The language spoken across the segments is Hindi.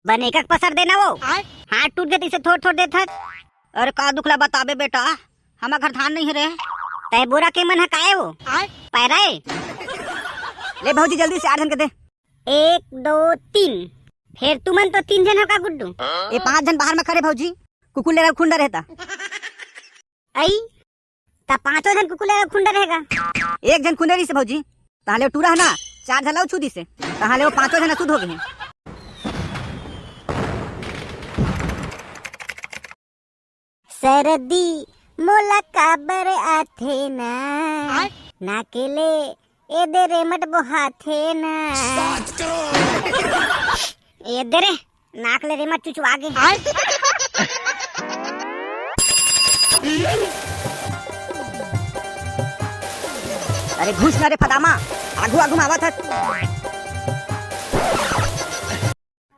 बने का पसर देना वो हाथ टूट गए इसे थोड़ थोड़ देता। अरे का दुखला बताबे बेटा, हमारा घर धान नहीं है रे। तय बोरा के मन है काहे वो पैरा ले भौजी जल्दी से 8 जन के दे। 1 2 3 फिर तुमन तो 3 जन हो का गुड्डू। ये 5 जन बाहर में खड़े भौजी, कुकुल लेगा खुंडा रहता आई ता 5 जन कुकुल लेगा खुंडा रहेगा। 1 जन खुंडेरी से भौजी ताले टूरा है ना 4 झलाओ छुदी से ताले वो 5 जन अशुद्ध हो गए हैं। सरदी मोला काबर आथे ना नाकेले ए दे रे मट बोहाथे ना ए दे रे नाकले रे मट चुचु आगे। अरे घुस ना रे फदामा आगू आगू मावा था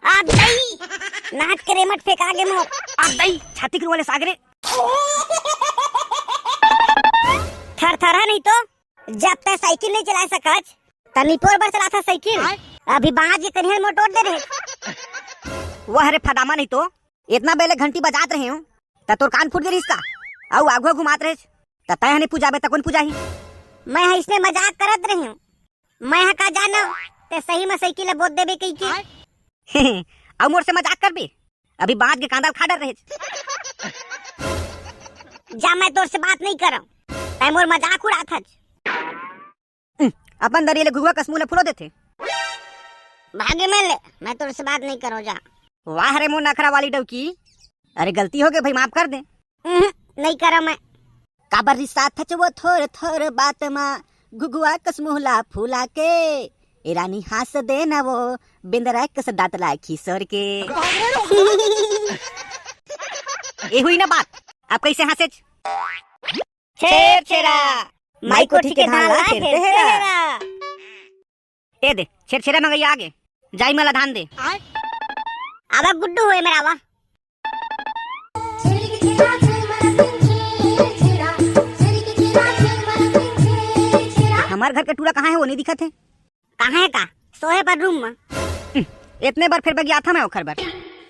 आ दई नाक के रे मट फेंक आगे मो आ दई छाती के वाले सागरे थर थरा नहीं तो जब तक साइकिल नहीं चला सकत तनीपोर पर चला था साइकिल अभी बाज के कन्हल में तोड़ दे रहे। वह रे फदामा नहीं तो इतना बेले घंटी बजात रहे हूं त तोर कान फूट गई इसका आउ आगू घुमात रहे त तय हने पूजाबे त कौन पूजाही। मैं इसमें मजाक करत रही हूं, मैं का जाना ते सही में साइकिल बोत देबे कई के अब मोर से मजाक करबे अभी बाज के कांदा खा डर रहे जा मैं तोर से बात नहीं करम तय मोर मजाक उड़ा था। अपन दरिये घुआ कसमूले फुलो देते भागे में ले मैं तोर से बात नहीं करो जा। वाह रे मोर नखरा वाली डवकी, अरे गलती हो गई भाई माफ कर दे। नहीं करा मैं काबर रिश्ता था वो थोर थोर बात माँ घुगुआ कसमुहला फूला के ए रानी हास दे ना वो बिंदरा कस दांत ला खीसर के ये हुई ना बात, अब कैसे हंसे छेर छेरा माई कोठी के धान ला छेरा ए दे छेर छेरा मंगई आगे जाई मला धान दे आवा गुड्डू होए मेरा आवा। हमारे घर का टूरा कहाँ है वो नहीं दिखा थे। कहाँ है का सोए पर रूम में इतने बार फिर बगिया था मैं ओखर बार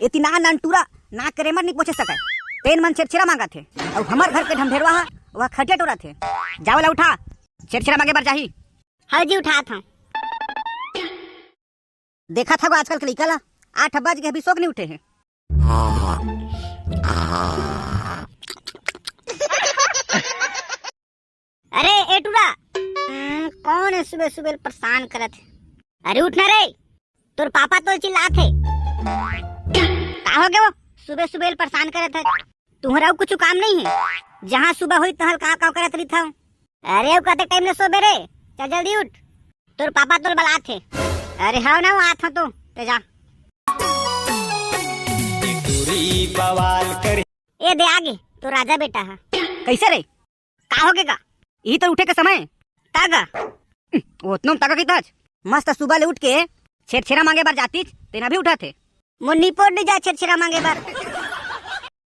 इतना नन टूरा ना करे मर नहीं पहुंचे सका तेन मन छेरछेरा मांगा थे और हमारे घर के ढमढेरवा वह खटिया टोरा थे जावला उठा छेरछेरा मांगे बार जाही। हाँ जी उठा था देखा था वो आजकल के लड़का ला 8 बज के अभी सोग नहीं उठे हैं। अरे ए टूरा कौन है सुबह सुबह परेशान करत है। अरे उठना रे तोर पापा तो चिल्लात है का हो गया वो सुबह सुबह परेशान करत है। तुम्हारा कुछ काम नहीं है जहाँ सुबह हुई तहल का करत रही था। अरे वो कहते टाइम ने सोबे रे चल जल्दी उठ तोर पापा तोर बलात है। अरे हाँ ना वो आत तो ते जा ए दे आगे तो राजा बेटा है कैसे रे का हो गया यही तो उठे के समय तागा उतना तागा की ताज मस्त सुबह ले उठ के छेरछेरा मांगे बार जाती तेना भी उठा थे मुन्नी पोड़ ले जा छेरछेरा मांगे बार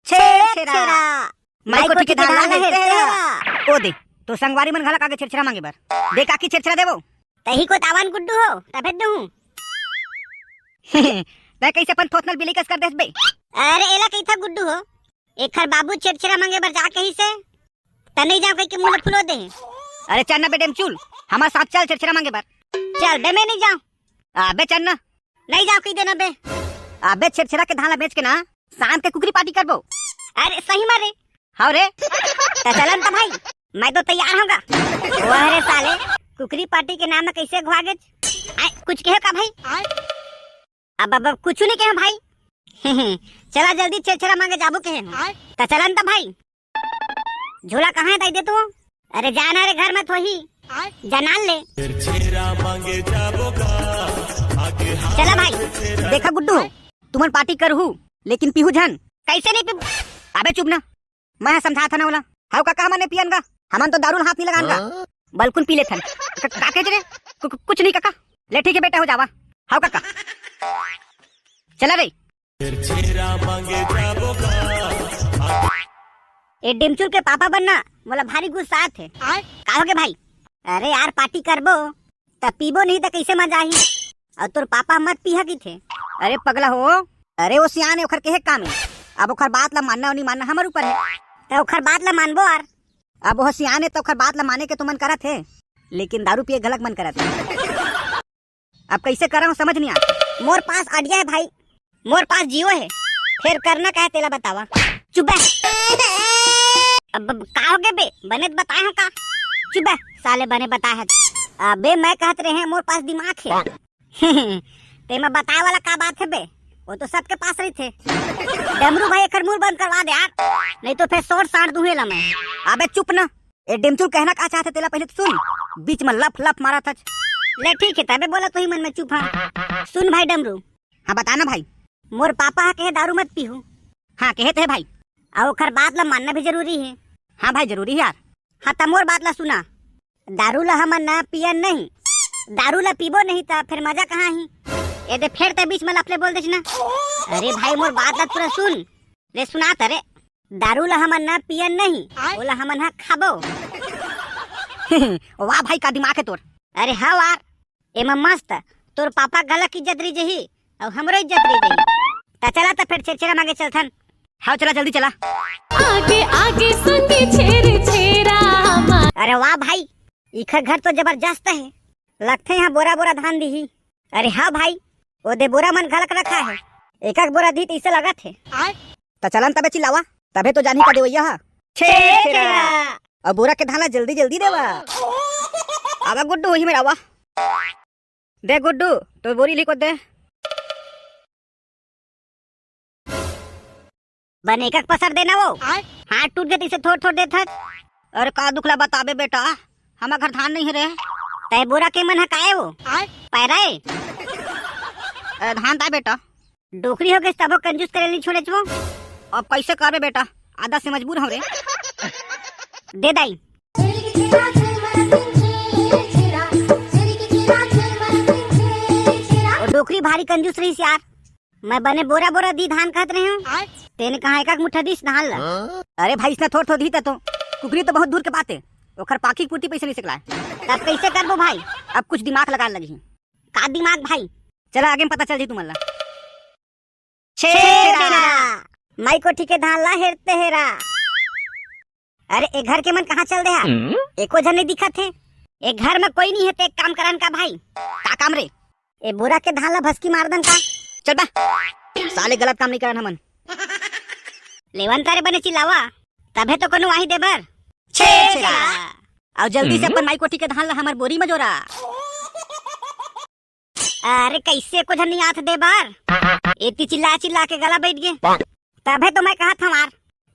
छेरछेरा माई कोठी के धान ला है ओ दे तो संगवारी मन घला कागे छेरछेरा मांगे बार दे काकी छेरछेरा देबो तही को तावन गुड्डू हो तबे दू मैं कैसे अपन फोतनल बिली कस कर देस बे। अरे एला कई था गुड्डू हो एखर बाबू छेरछेरा मांगे बार जा कहीं से तने जा कहीं के मुंह फुलो दे। अरे चल ना बेटे चुल हमारे साथ चल छेरछेरा मांगे बार चल बे मैं नहीं जाऊं अबे चल ना नहीं जाओ कहीं देना बे अबे छेरछेरा के धाला बेच के ना शाम के कुकरी पार्टी करबो। अरे सही मारे हाँ रे चलन तो भाई मैं तो तैयार होगा। अरे साले कुकरी पार्टी के नाम में कैसे घुआगे कुछ कहे का भाई अब कुछ नहीं कहे भाई चला जल्दी छेरछेरा मांगे जाबो कहे तो चलन तो भाई झोला कहाँ है दाई दे तू। अरे जाना रे घर में थोही जनाल ले चला भाई देखा गुड्डू तुमन पार्टी करहू लेकिन पीहू झन कैसे नहीं पी। अबे चुप ना मैं समझा था ना बोला हाउ काका हमने पियन का हमन तो दारू हाथ नहीं लगान का बल्कुन पी ले थन काके रे कुछ नहीं काका ले ठीक है बेटा हो जावा हाउ काका चला रे ए डिमचुर के पापा बनना मोला भारी गुस्सा थे का हो गए भाई। अरे यार पार्टी करबो तब पीबो नहीं तो कैसे मजा आई और तोर पापा मत पीहा की थे। अरे पगला हो अरे वो सियान है, ओखर के काम है। अब ओखर बात ला मानना और नहीं मानना हमारे ऊपर है। तो ओखर बात ला मानबो यार। अब वो सियान है तो ओखर बात ला माने के तो मन करत है, लेकिन दारू पिए गलत मन करत है। अब कैसे कर रहा हूँ समझ नहीं आता। मोर पास आइडिया है भाई, मोर पास जियो है, फिर करना क्या है तेला बतावा। चुप अब का हो गए बे, बने बताए हो का। चुप साले बने बताए है। अबे मैं कहत रहे हैं मोर पास दिमाग है। ते मैं बताए वाला का बात है बे, वो तो सबके पास रही थे। डमरू भाई एक मुंह बंद करवा दे यार, नहीं तो फिर शॉर्ट साड़ दूंगा मैं। अबे चुप ना, ये डिमचुल कहना का चाहते तेला पहले तो सुन, बीच में लप लप मारा था। ले ठीक है तबे बोला तो ही मन में चुप है। सुन भाई डमरू। हाँ बताना भाई। मोर पापा कहे दारू मत पीहू। हाँ कहते है भाई, और ओखर बात ला मानना भी जरूरी है। हाँ भाई जरूरी है यार। हाँ तब मोर बात ला सुना, दारू ला हम ना पियन नहीं, दारू ला पीबो नहीं था फिर मजा कहाँ ही। ये दे फिर ते बीच में लफले बोल दे ना। अरे भाई मोर बात ला पूरा सुन ले, सुना तरे। दारू ला हम ना पियन नहीं, बोला हम ना खाबो। वाह भाई का दिमाग है तोर। अरे हाँ यार, एमा मस्त तोर पापा गलत इज्जत रही जही और हमरो इज्जत रही जही। ता चला तो फिर छेरा मांगे चलथन। हाँ चला जल्दी चला। आगे आगे सुनी छेरे छेरा। अरे वाह भाई, इखर घर तो जबरदस्त है, लगते यहाँ बोरा बोरा धान दी। अरे हाँ भाई, वो दे बोरा मन घलक रखा है, एक एक बोरा दी इसे लगा थे। तो चलन तबे चिल्लावा, तबे तो जानी का देवैया हा। छेरा अब बोरा के धाला जल्दी जल्दी देवा। आवा गुड्डू वही में आवा। दे गुड्डू तो बोरी लिखो दे। बने एक पसर देना वो, हाथ टूट गए इसे थोड़ थोड़ देता। अरे का दुखला बताबे बेटा, हमारा घर धान नहीं है रे। तय बोरा के मन हकाए वो पैराए धान था बेटा। डोकरी हो गई तब कंजूस करे नहीं छोड़े छो। अब कैसे करबे बेटा, आधा से मजबूर हो रे। दे दाई। और डोकरी भारी कंजूस रही यार, मैं बने बोरा बोरा दी धान कहत रहे हूँ, तेने कहा एक मुठ्ठा दी धान ला। अरे भाई इसने थोड़ थोड़ दी तो कुकरी तो बहुत दूर के बात है, ओखर पाकी पूर्ति पैसे नहीं सकला। तब कैसे करबो भाई, अब कुछ दिमाग लगा लगी। का दिमाग भाई, चला आगे में पता चल जी तुम्हारा। छेरा माई को ठीके धान ला हेरते हेरा। अरे एक घर के मन कहाँ चल रहा, एको जन नहीं दिखा थे। एक घर में कोई नहीं है तो एक काम करान का भाई। का काम रे, ए बोरा के धान ला भस्की मार दन का। चल बा, साले गलत काम नहीं करन हमन। लेवन तारे बने चिल्लावा, तबे तो कोनो वाही देबर। छेरा और जल्दी से अपन माई कोठी के धान ला हमार बोरी में जोरा। अरे कैसे को नहीं आथ दे बार, इतनी चिल्ला चिल्ला के गला बैठ गए। तबे तो मैं कहा था मार,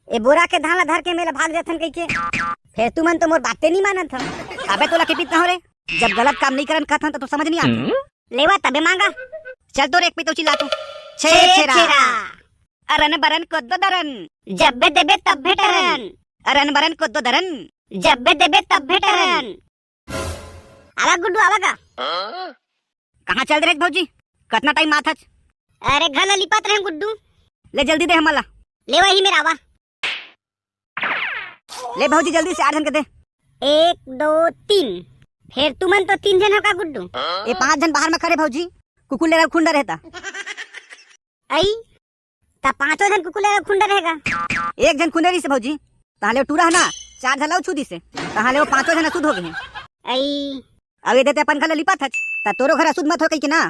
ए बोरा के धान ला धर के मेरे भाग जाथन कह के। फिर तू मन तो मोर बातें नहीं मानत था। अबे तो लके पितना हो रे, जब गलत काम नहीं करन कहथन तो समझ नहीं आता। लेवा तबे मांगा, चल तो एक पे तो चिल्ला तू। छेरा अरन बरन कोद्दो दरन, जब्बे देबे तब भेटरन। अरन बरन कोद्दो दरन, जब्बे देबे तब भेटरन। आवा गुड्डू आवा का। कहाँ चल रहे भौजी, कितना टाइम माथच। अरे घर लिपत रहे गुड्डू, ले जल्दी दे हमला। ले वही मेरा आवा, ले भौजी जल्दी से 8 जन के दे। 1 2 3, फिर तुमन तो 3 जन हो का गुड्डू। ये 5 जन बाहर में खड़े भौजी, कुकुर ले खुंडा रहता। आई ता 5 जन कुकुर ले खुंडा रहेगा। एक जन खुंडेरी से भौजी, ताले टूरा है ना 4 झलाओ छुदी से, ताले वो 5 जन अशुद्ध हो गए। आई अब ये देते अपन घर लिपत हच, ता तोरो घर अशुद्ध मत हो कहीं के ना,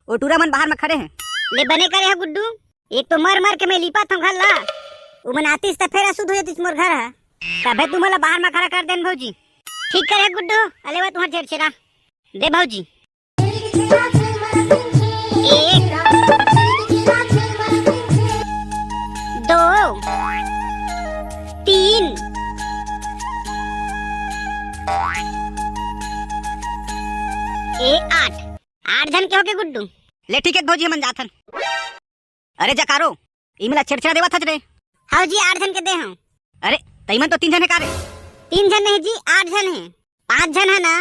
वो टूरा मन बाहर में खड़े हैं। ले बने करे है गुड्डू, एक तो मर मर के मैं लिपत हूं घर ला, वो मन आतीस त फिर अशुद्ध हो जातीस मोर घर है। तबे तू मला बाहर में खड़ा कर देन भौजी। ठीक करे गुड्डू, अले वा तुम्हार छेड़ा दे भौजी। 1 2 3 8 जन के हो के गुड्डू। ले ठीक है भौजी मन जाथन। अरे जकारो इमला छेड़छाड़ देवा था रे। हाँ जी 8 जन के दे हम। अरे तईमन तो 3 जन है का रे। 3 जन नहीं जी 8 जन है, 5 जन है ना।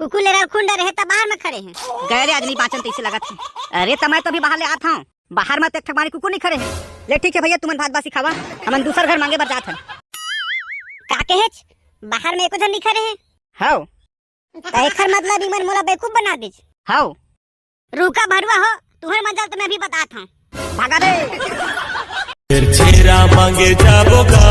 कुकुर ले खुंडा रहे ता बाहर में खड़े हैं। गए रे आदमी 5 जन तैसे लगा थे। अरे तमै तो भी बाहर ले आता हूँ, बाहर में तो एक ठमारी कुकुर नहीं खड़े हैं। ले ठीक है भैया तुमन भात बासी खावा, हमन दूसर घर मांगे बर जाथन। काके हेच बाहर में एको जन नहीं खड़े हैं। हाउ एखर मतलब इमन मोला बेवकूफ बना दीज। हाउ रुका भरुआ हो, तुहर मजाल तो मैं भी बताता हूँ। भागा रे। छेरा मांगे जाबो का